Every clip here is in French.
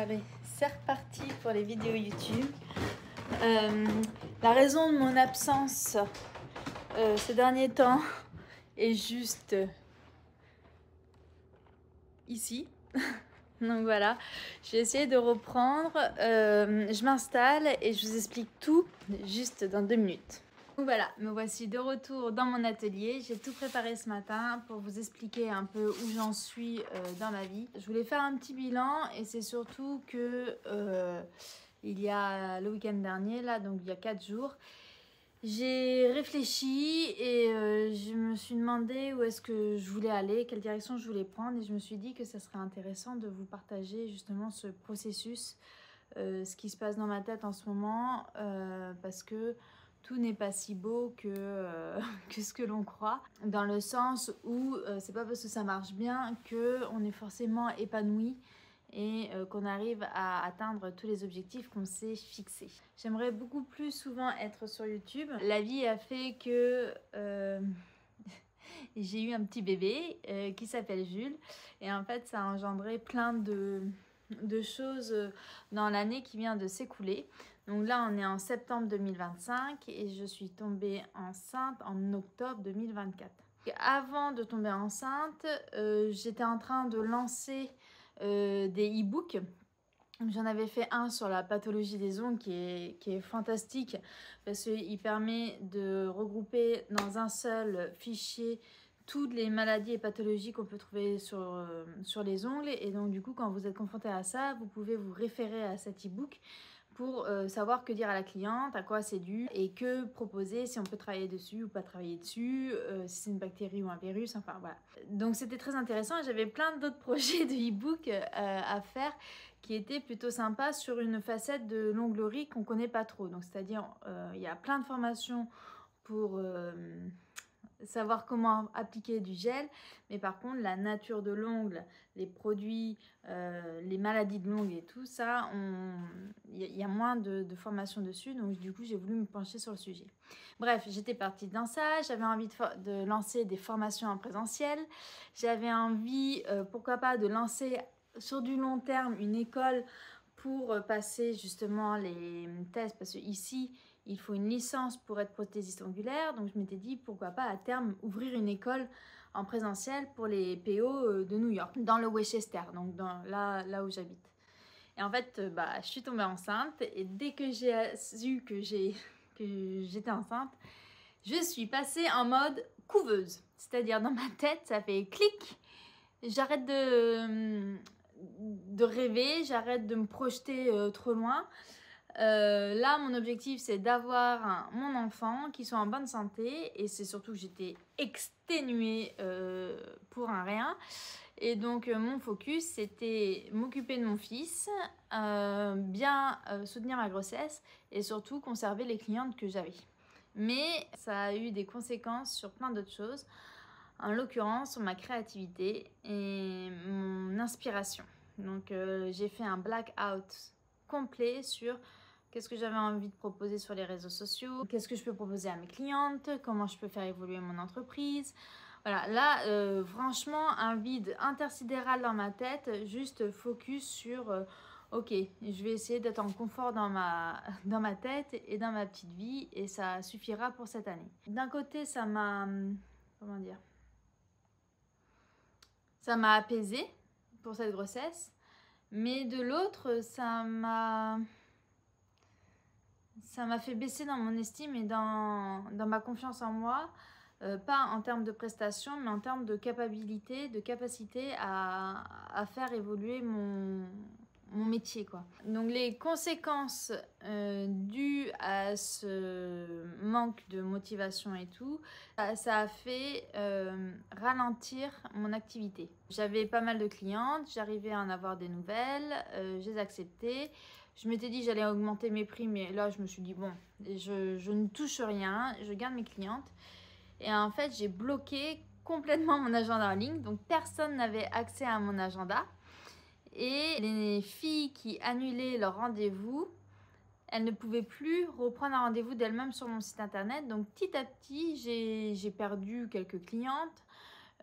Allez, c'est reparti pour les vidéos YouTube. La raison de mon absence ces derniers temps est juste ici. Donc voilà, j'ai essayé de reprendre. Je m'installe et je vous explique tout juste dans 2 minutes. Donc voilà, me voici de retour dans mon atelier. J'ai tout préparé ce matin pour vous expliquer un peu où j'en suis dans ma vie. Je voulais faire un petit bilan et c'est surtout que il y a le week-end dernier, là, donc il y a 4 jours, j'ai réfléchi et je me suis demandé où est-ce que je voulais aller, quelle direction je voulais prendre, et je me suis dit que ça serait intéressant de vous partager justement ce processus, ce qui se passe dans ma tête en ce moment, parce que tout n'est pas si beau que, que ce que l'on croit, dans le sens où c'est pas parce que ça marche bien qu'on est forcément épanoui et qu'on arrive à atteindre tous les objectifs qu'on s'est fixés. J'aimerais beaucoup plus souvent être sur YouTube. La vie a fait que j'ai eu un petit bébé qui s'appelle Jules, et en fait ça a engendré plein de choses dans l'année qui vient de s'écouler. Donc là on est en septembre 2025 et je suis tombée enceinte en octobre 2024. Et avant de tomber enceinte, j'étais en train de lancer des e-books. J'en avais fait un sur la pathologie des ongles qui est fantastique parce qu'il permet de regrouper dans un seul fichier toutes les maladies et pathologies qu'on peut trouver sur les ongles. Et donc du coup, quand vous êtes confronté à ça, vous pouvez vous référer à cet e-book pour savoir que dire à la cliente, à quoi c'est dû et que proposer, si on peut travailler dessus ou pas travailler dessus, si c'est une bactérie ou un virus, enfin voilà. Donc c'était très intéressant et j'avais plein d'autres projets de e-book à faire qui étaient plutôt sympas sur une facette de l'onglerie qu'on connaît pas trop. Donc c'est-à-dire, il y a plein de formations pour savoir comment appliquer du gel, mais par contre la nature de l'ongle, les produits, les maladies de l'ongle et tout ça, il y a moins de formation dessus, donc du coup j'ai voulu me pencher sur le sujet. Bref, j'étais partie dans ça, j'avais envie de lancer des formations en présentiel, j'avais envie, pourquoi pas, de lancer sur du long terme une école pour passer justement les tests, parce que ici il faut une licence pour être prothésiste ongulaire. Donc je m'étais dit pourquoi pas à terme ouvrir une école en présentiel pour les PO de New York, dans le Westchester, donc là où j'habite. Et en fait, je suis tombée enceinte et dès que j'ai su que j'étais enceinte, je suis passée en mode couveuse. C'est-à-dire dans ma tête, ça fait clic, j'arrête de rêver, j'arrête de me projeter trop loin. Là, mon objectif, c'est d'avoir mon enfant qui soit en bonne santé, et c'est surtout que j'étais exténuée pour un rien. Et donc, mon focus, c'était m'occuper de mon fils, bien soutenir ma grossesse et surtout conserver les clientes que j'avais. Mais ça a eu des conséquences sur plein d'autres choses, en l'occurrence sur ma créativité et mon inspiration. Donc, j'ai fait un blackout complet sur qu'est-ce que j'avais envie de proposer sur les réseaux sociaux, qu'est-ce que je peux proposer à mes clientes, comment je peux faire évoluer mon entreprise. Voilà, là, franchement, un vide intersidéral dans ma tête, juste focus sur ok, je vais essayer d'être en confort dans ma tête et dans ma petite vie, et ça suffira pour cette année. D'un côté, ça m'a, comment dire, ça m'a apaisée pour cette grossesse, mais de l'autre, ça m'a fait baisser dans mon estime et dans ma confiance en moi, pas en termes de prestations, mais en termes de capacité à faire évoluer mon métier, quoi. Donc les conséquences dues à ce manque de motivation et tout, ça a fait ralentir mon activité. J'avais pas mal de clientes, j'arrivais à en avoir des nouvelles, je les acceptais. Je m'étais dit j'allais augmenter mes prix, mais là je me suis dit bon, je ne touche rien, je garde mes clientes. Et en fait j'ai bloqué complètement mon agenda en ligne, donc personne n'avait accès à mon agenda. Et les filles qui annulaient leur rendez-vous, elles ne pouvaient plus reprendre un rendez-vous d'elles-mêmes sur mon site internet. Donc petit à petit j'ai perdu quelques clientes.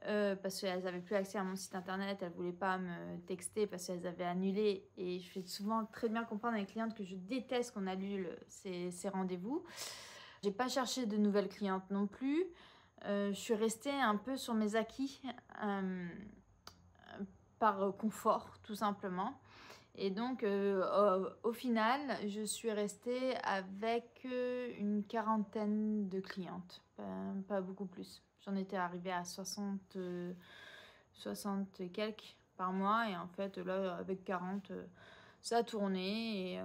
parce qu'elles n'avaient plus accès à mon site internet, elles ne voulaient pas me texter parce qu'elles avaient annulé. Et je fais souvent très bien comprendre à mes clientes que je déteste qu'on annule ces rendez-vous. J'ai pas cherché de nouvelles clientes non plus. Je suis restée un peu sur mes acquis par confort, tout simplement. Et donc, au final, je suis restée avec une quarantaine de clientes, pas beaucoup plus. J'en étais arrivée à 60 et quelques par mois. Et en fait, là, avec 40, ça a tourné.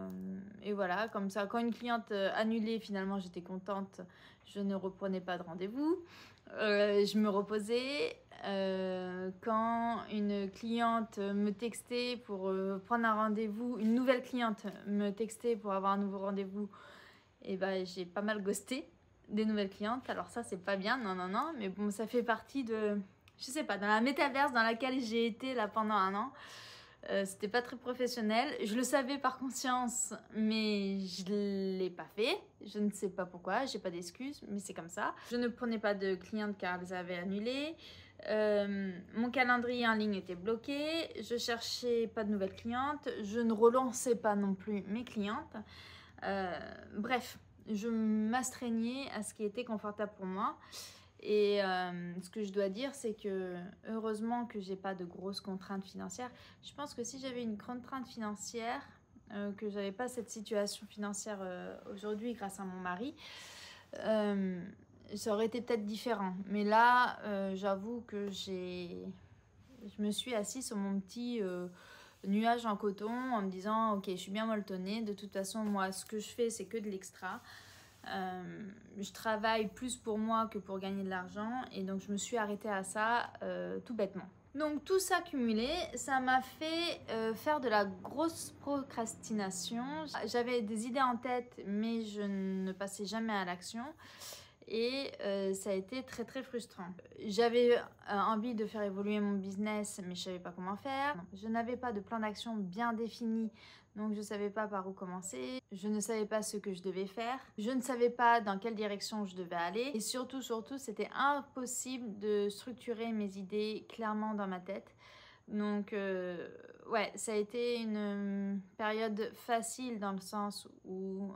Et voilà, comme ça, quand une cliente annulée, finalement, j'étais contente. Je ne reprenais pas de rendez-vous. Je me reposais. Quand une cliente me textait pour prendre un rendez-vous, une nouvelle cliente me textait pour avoir un nouveau rendez-vous, et ben j'ai pas mal ghosté des nouvelles clientes. Alors ça, c'est pas bien, non, mais bon, ça fait partie de, je sais pas, dans la métaverse dans laquelle j'ai été là pendant un an. C'était pas très professionnel. Je le savais par conscience, mais je l'ai pas fait. Je ne sais pas pourquoi, j'ai pas d'excuses, mais c'est comme ça. Je ne prenais pas de clientes car elles avaient annulé. Mon calendrier en ligne était bloqué. Je cherchais pas de nouvelles clientes. Je ne relançais pas non plus mes clientes. Bref, je m'astreignais à ce qui était confortable pour moi. Et ce que je dois dire, c'est que heureusement que j'ai pas de grosses contraintes financières. Je pense que si j'avais une contrainte financière, que j'avais pas cette situation financière aujourd'hui grâce à mon mari, ça aurait été peut-être différent. Mais là, j'avoue que je me suis assise sur mon petit nuage en coton en me disant, ok, je suis bien molletonnée. De toute façon, moi, ce que je fais, c'est que de l'extra. Je travaille plus pour moi que pour gagner de l'argent et donc je me suis arrêtée à ça tout bêtement. Donc tout ça cumulé, ça m'a fait faire de la grosse procrastination. J'avais des idées en tête mais je ne passais jamais à l'action et ça a été très très frustrant. J'avais envie de faire évoluer mon business mais je savais pas comment faire. Je n'avais pas de plan d'action bien défini. Donc je ne savais pas par où commencer, je ne savais pas ce que je devais faire, je ne savais pas dans quelle direction je devais aller et surtout, c'était impossible de structurer mes idées clairement dans ma tête. Donc ouais, ça a été une période facile dans le sens où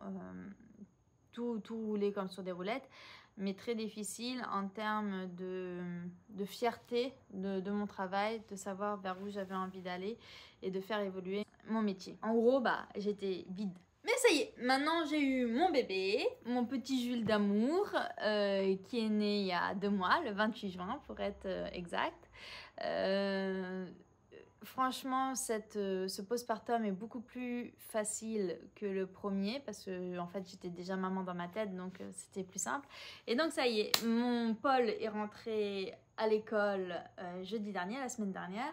tout roulait comme sur des roulettes, mais très difficile en termes de fierté de mon travail, de savoir vers où j'avais envie d'aller et de faire évoluer mon métier. En gros, j'étais vide. Mais ça y est, maintenant j'ai eu mon bébé, mon petit Jules d'amour, qui est né il y a 2 mois, le 28 juin pour être exact. Franchement, ce postpartum est beaucoup plus facile que le premier parce que en fait j'étais déjà maman dans ma tête, donc c'était plus simple. Et donc ça y est, mon Paul est rentré à l'école jeudi dernier, la semaine dernière.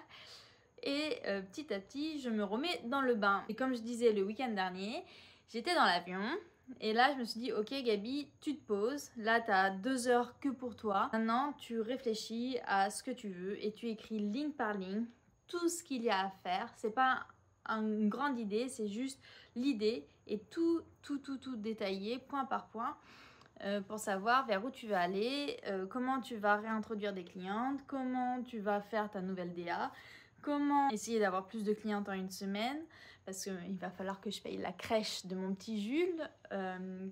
Et petit à petit, je me remets dans le bain. Et comme je disais le week-end dernier, j'étais dans l'avion. Et là, je me suis dit, ok Gabi, tu te poses. Là, tu as 2 heures que pour toi. Maintenant, tu réfléchis à ce que tu veux et tu écris ligne par ligne tout ce qu'il y a à faire. C'est pas une grande idée, c'est juste l'idée et tout détaillé, point par point. Pour savoir vers où tu vas aller, comment tu vas réintroduire des clientes, comment tu vas faire ta nouvelle DA, comment essayer d'avoir plus de clientes en une semaine, parce qu'il va falloir que je paye la crèche de mon petit Jules,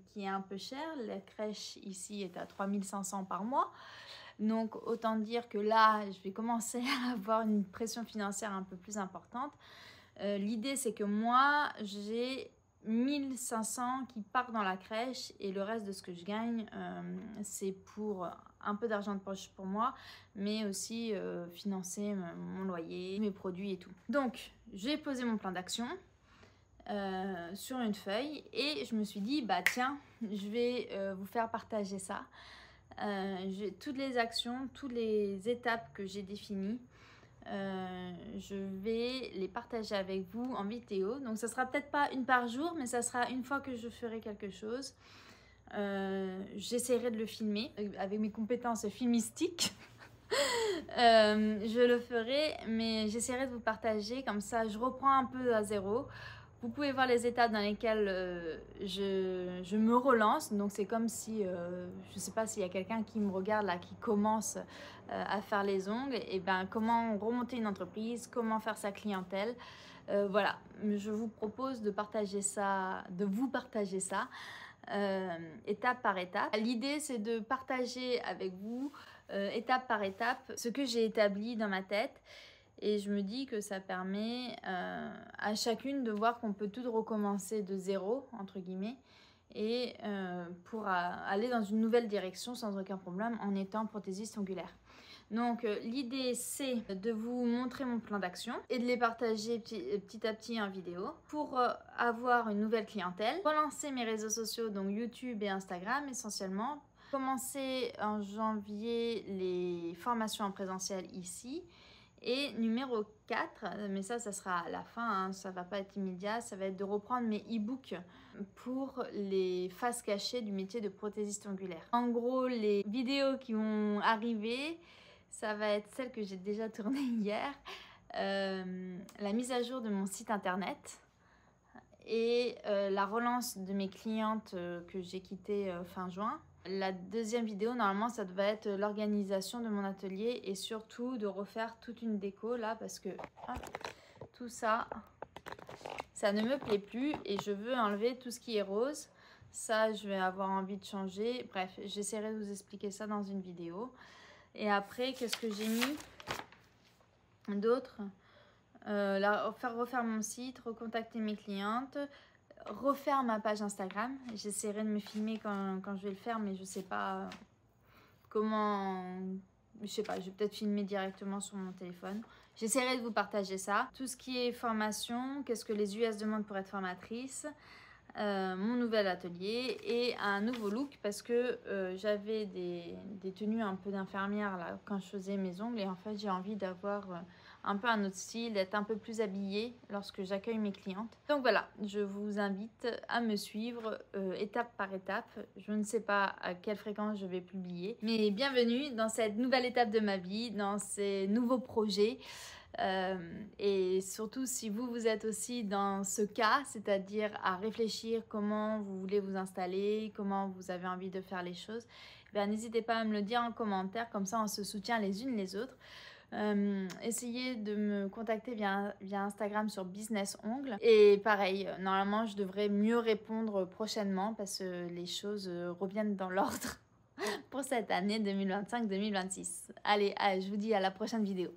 qui est un peu cher. La crèche ici est à 3 500 par mois. Donc autant dire que là, je vais commencer à avoir une pression financière un peu plus importante. L'idée, c'est que moi, j'ai 1 500 qui partent dans la crèche et le reste de ce que je gagne, c'est pour un peu d'argent de poche pour moi, mais aussi financer mon loyer, mes produits et tout. Donc, j'ai posé mon plan d'action sur une feuille et je me suis dit, tiens, je vais vous faire partager ça. Toutes les actions, toutes les étapes que j'ai définies, je vais les partager avec vous en vidéo. Donc ça sera peut-être pas une par jour, mais ça sera une fois que je ferai quelque chose. J'essaierai de le filmer avec mes compétences filmistiques. Je le ferai, mais j'essaierai de vous partager, comme ça je reprends un peu à zéro Vous pouvez voir les étapes dans lesquelles je me relance. Donc c'est comme si, je ne sais pas s'il y a quelqu'un qui me regarde là, qui commence à faire les ongles. Et ben comment remonter une entreprise, comment faire sa clientèle. Voilà, je vous propose de partager ça, de vous partager ça. Étape par étape. L'idée c'est de partager avec vous étape par étape ce que j'ai établi dans ma tête et je me dis que ça permet à chacune de voir qu'on peut tout recommencer de zéro entre guillemets et pour aller dans une nouvelle direction sans aucun problème en étant prothésiste ongulaire. Donc l'idée c'est de vous montrer mon plan d'action et de les partager petit à petit en vidéo pour avoir une nouvelle clientèle, relancer mes réseaux sociaux donc YouTube et Instagram essentiellement, commencer en janvier les formations en présentiel ici et numéro 4, mais ça sera à la fin, hein, ça va pas être immédiat, ça va être de reprendre mes e-books pour les faces cachées du métier de prothésiste ongulaire. En gros les vidéos qui vont arriver, ça va être celle que j'ai déjà tournée hier, la mise à jour de mon site internet et la relance de mes clientes que j'ai quittées fin juin. La deuxième vidéo, normalement, ça devait être l'organisation de mon atelier et surtout de refaire toute une déco là parce que tout ça, ça ne me plaît plus et je veux enlever tout ce qui est rose. Ça, je vais avoir envie de changer. Bref, j'essaierai de vous expliquer ça dans une vidéo. Et après, qu'est-ce que j'ai mis d'autre? Refaire mon site, recontacter mes clientes, refaire ma page Instagram. J'essaierai de me filmer quand je vais le faire, mais je sais pas comment... Je sais pas, je vais peut-être filmer directement sur mon téléphone. J'essaierai de vous partager ça. Tout ce qui est formation, qu'est-ce que les US demandent pour être formatrice, mon nouvel atelier et un nouveau look parce que j'avais des tenues un peu d'infirmière là quand je faisais mes ongles et en fait j'ai envie d'avoir un peu un autre style, d'être un peu plus habillée lorsque j'accueille mes clientes. Donc voilà, je vous invite à me suivre étape par étape. Je ne sais pas à quelle fréquence je vais publier, mais bienvenue dans cette nouvelle étape de ma vie, dans ces nouveaux projets. Et surtout si vous êtes aussi dans ce cas, c'est-à-dire à réfléchir comment vous voulez vous installer, comment vous avez envie de faire les choses, n'hésitez pas à me le dire en commentaire, comme ça on se soutient les unes les autres. Essayez de me contacter via Instagram sur Business Ongles et pareil, normalement je devrais mieux répondre prochainement parce que les choses reviennent dans l'ordre pour cette année 2025-2026. Allez, je vous dis à la prochaine vidéo.